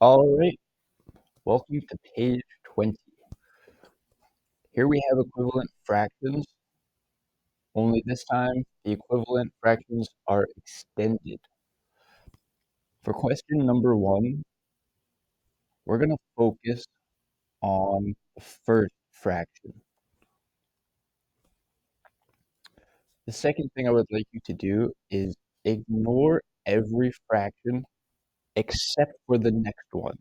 All right, welcome to page 20. Here we have equivalent fractions, only this time the equivalent fractions are extended. For question number one, we're going to focus on the first fraction. The second thing I would like you to do is ignore every fraction except for the next one.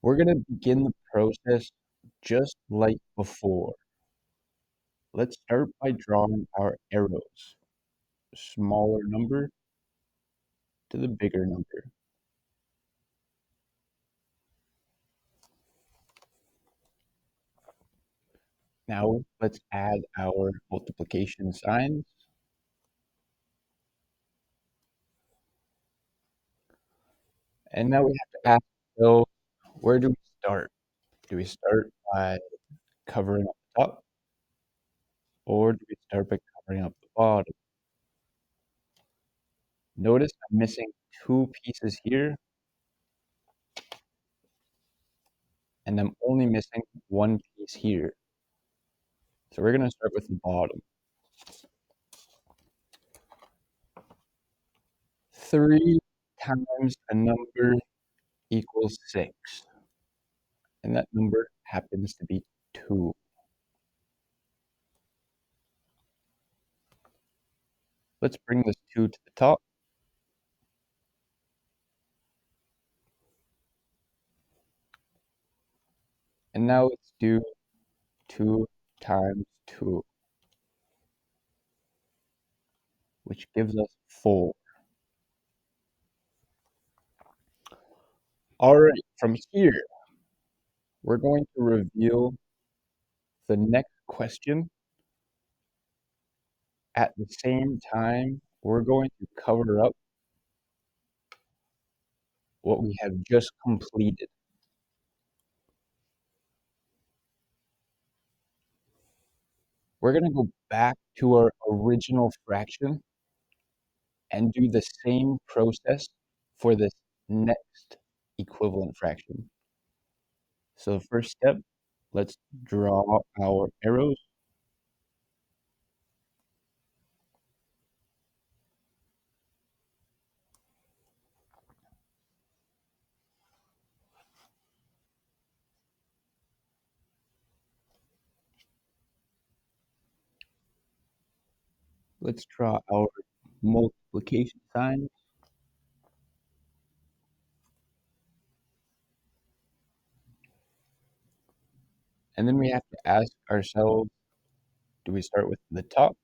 We're going to begin the process just like before. Let's start by drawing our arrows. Smaller number to the bigger number. Now let's add our multiplication signs. And now we have to ask ourselves, where do we start? Do we start by covering up the top, or do we start by covering up the bottom? Notice I'm missing two pieces here, and I'm only missing one piece here. So we're going to start with the bottom. 3 times a number equals 6. And that number happens to be 2. Let's bring this 2 to the top. And now let's do 2 times 2, which gives us 4. All right, from here, we're going to reveal the next question. At the same time, we're going to cover up what we have just completed. We're going to go back to our original fraction and do the same process for this next equivalent fraction. So the first step, let's draw our arrows. Let's draw our multiplication sign. And then we have to ask ourselves, do we start with the top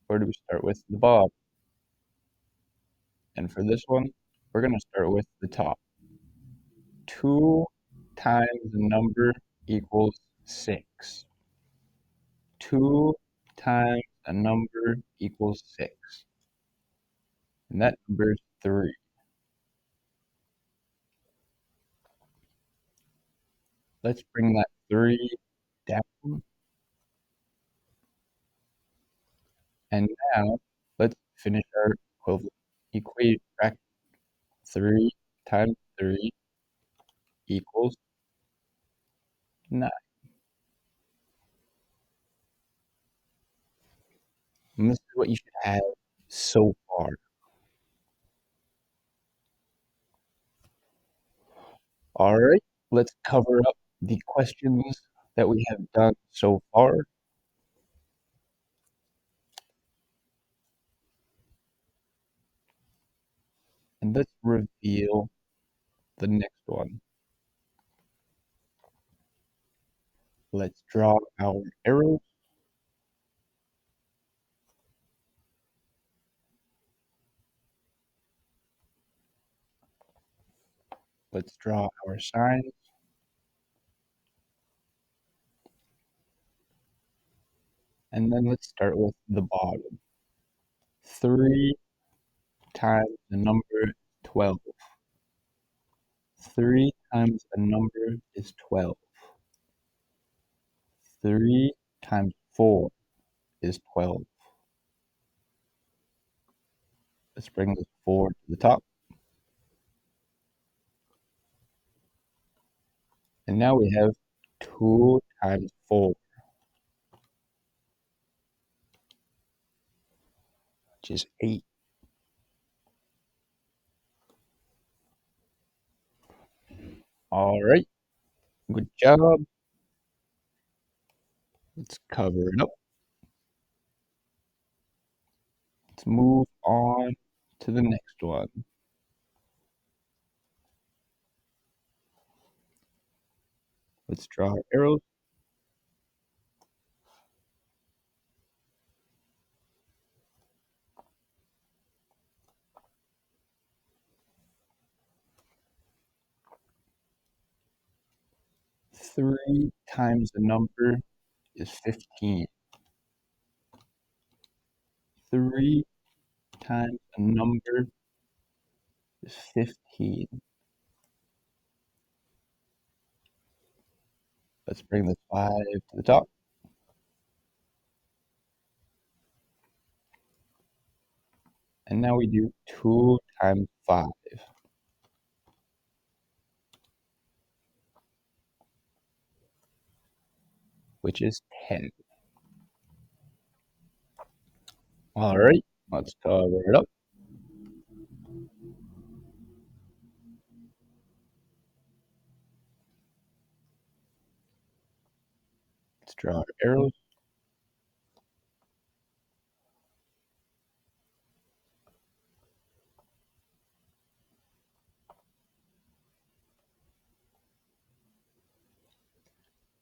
or do we start with the bottom? And for this one, we're going to start with the top. 2 times the number equals 6. 2 times a number equals 6. And that number is 3. Let's bring that 3 down. And now let's finish our equivalent equation fraction. 3 times 3 equals 9. And this is what you should have so far. All right, let's cover up the questions that we have done so far. And let's reveal the next one. Let's draw our arrows. Let's draw our signs. And then let's start with the bottom. 3 times the number 12. 3 times a number is 12. 3 times 4 is 12. Let's bring this 4 to the top. And now we have 2 times 4, which is 8. All right, good job. Let's cover it up. Let's move on to the next one. Let's draw our arrows. Three times the number is 15. 3 times the number is 15. Let's bring the 5 to the top. And now we do 2 times 5, which is 10. All right, let's cover it up. Let's draw our arrows.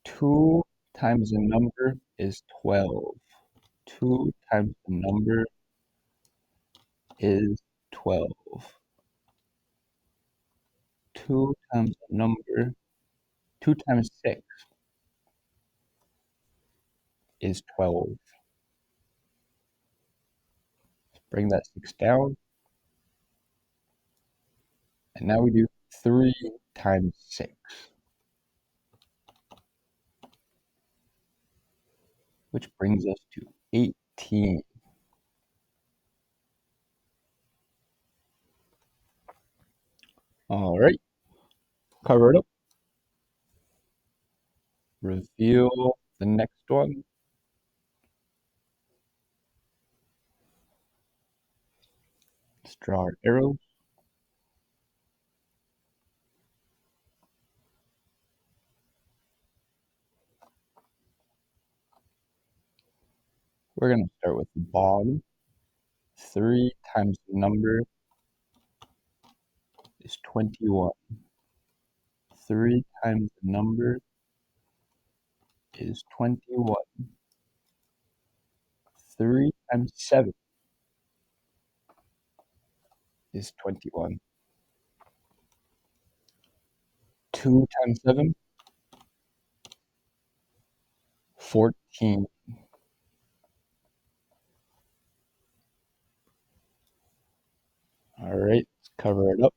Two times the number is 12. 2 times the number is 12. 2 times the number, 2 times 6 is 12. Bring that 6 down. And now we do 3 times 6, which brings us to 18. All right, cover it up. Reveal the next one. Let's draw our arrows. We're going to start with the bottom. 3 times the number is 21. 3 times the number is 21. 3 times 7 is 21. 2 times 7, 14. All right, let's cover it up.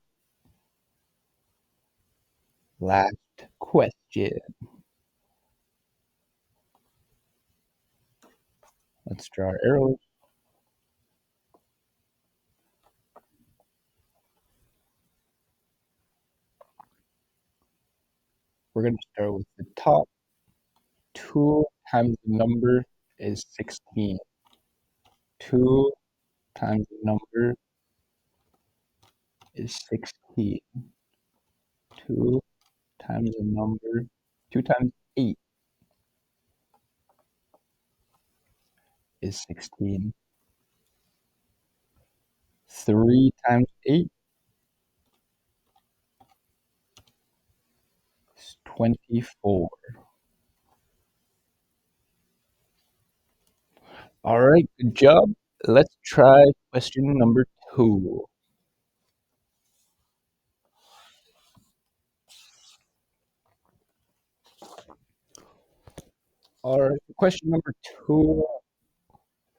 Last question. Let's draw our arrows. We're going to start with the top. 2 times the number is 16. 2 times the number is 16. 2 times the number, 2 times 8 is 16. 3 times 8 is 24. All right, good job. Let's try question number 2. All right, question number 2.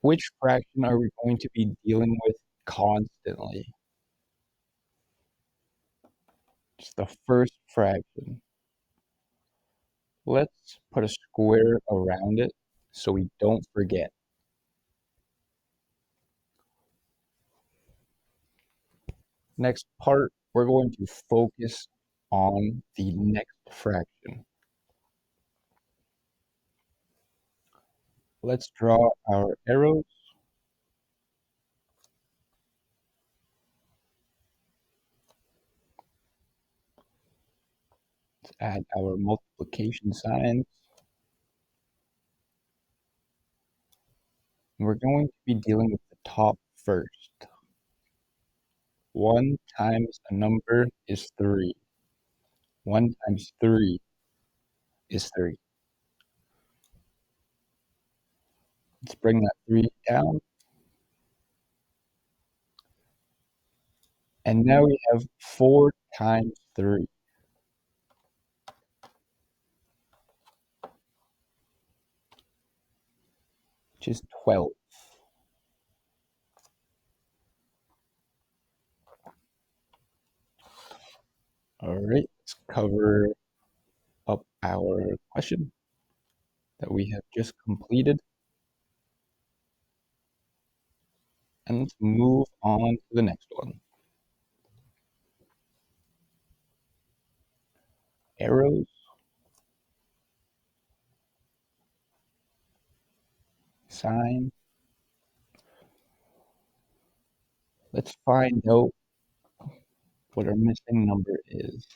Which fraction are we going to be dealing with constantly? It's the first fraction. Let's put a square around it so we don't forget. Next part, we're going to focus on the next fraction. Let's draw our arrows. Let's add our multiplication signs. We're going to be dealing with the top first. 1 times a number is 3. 1 times 3 is 3. Let's bring that 3 down. And now we have 4 times 3, which is 12. All right, let's cover up our question that we have just completed. And let's move on to the next one. Arrows, sign. Let's find out what our missing number is.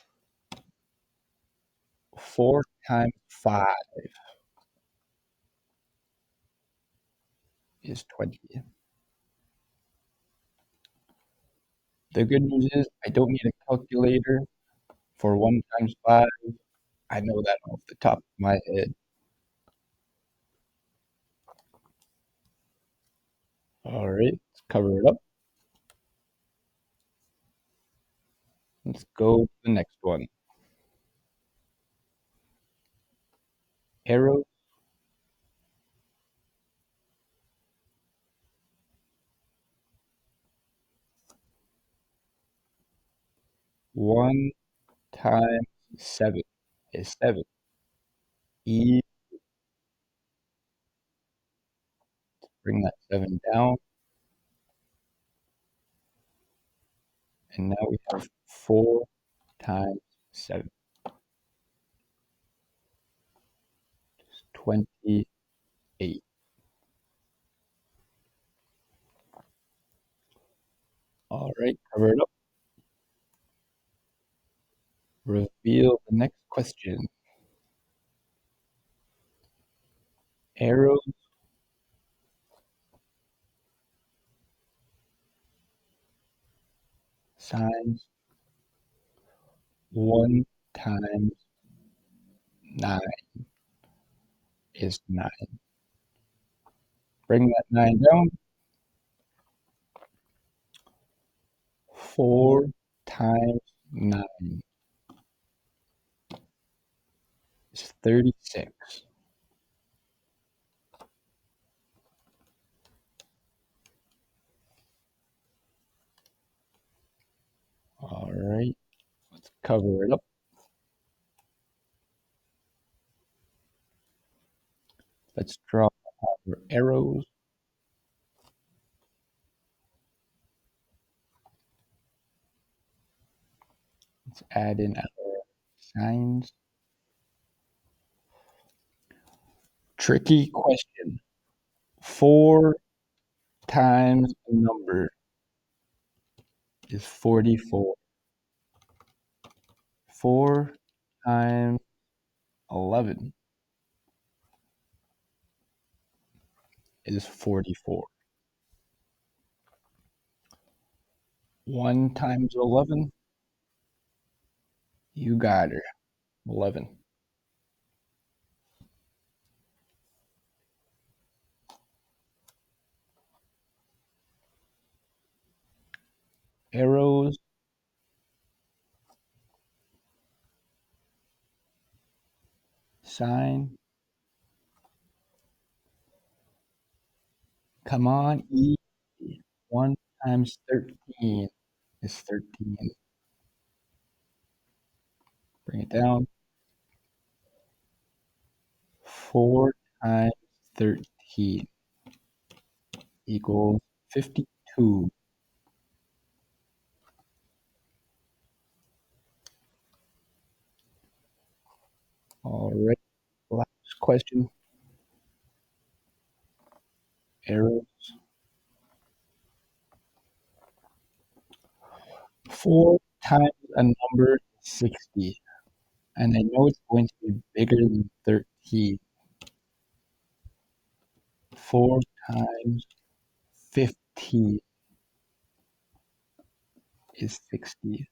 4 times 5 is 20. The good news is I don't need a calculator for 1 times 5. I know that off the top of my head. All right, let's cover it up. Let's go to the next one. Arrows, one times 7 is 7. E, bring that 7 down. And now we have 4 times 7. 28. All right, cover it up. Reveal the next question. Arrows, signs, 1 times 9 is 9. Bring that 9 down. 4 times 9 is 36. All right, let's cover it up. Let's draw our arrows. Let's add in our signs. Tricky question. 4 times a number is 44. 4 times 11 is 44. 1 times 11, you got her, 11. Arrows, sign. Come on, E. 1 times 13 is 13. Bring it down. 4 times 13 equals 52. All right, last question. arrows. 4 times a number is 60, and I know it's going to be bigger than 13. 4 times 15 is 60.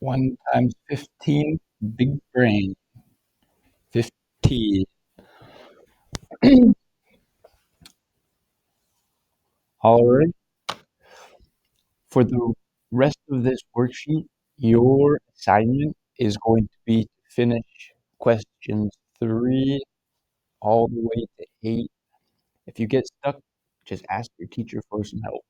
1 times 15, big brain, 15. All right. For the rest of this worksheet, your assignment is going to be to finish questions 3 all the way to 8. If you get stuck, just ask your teacher for some help.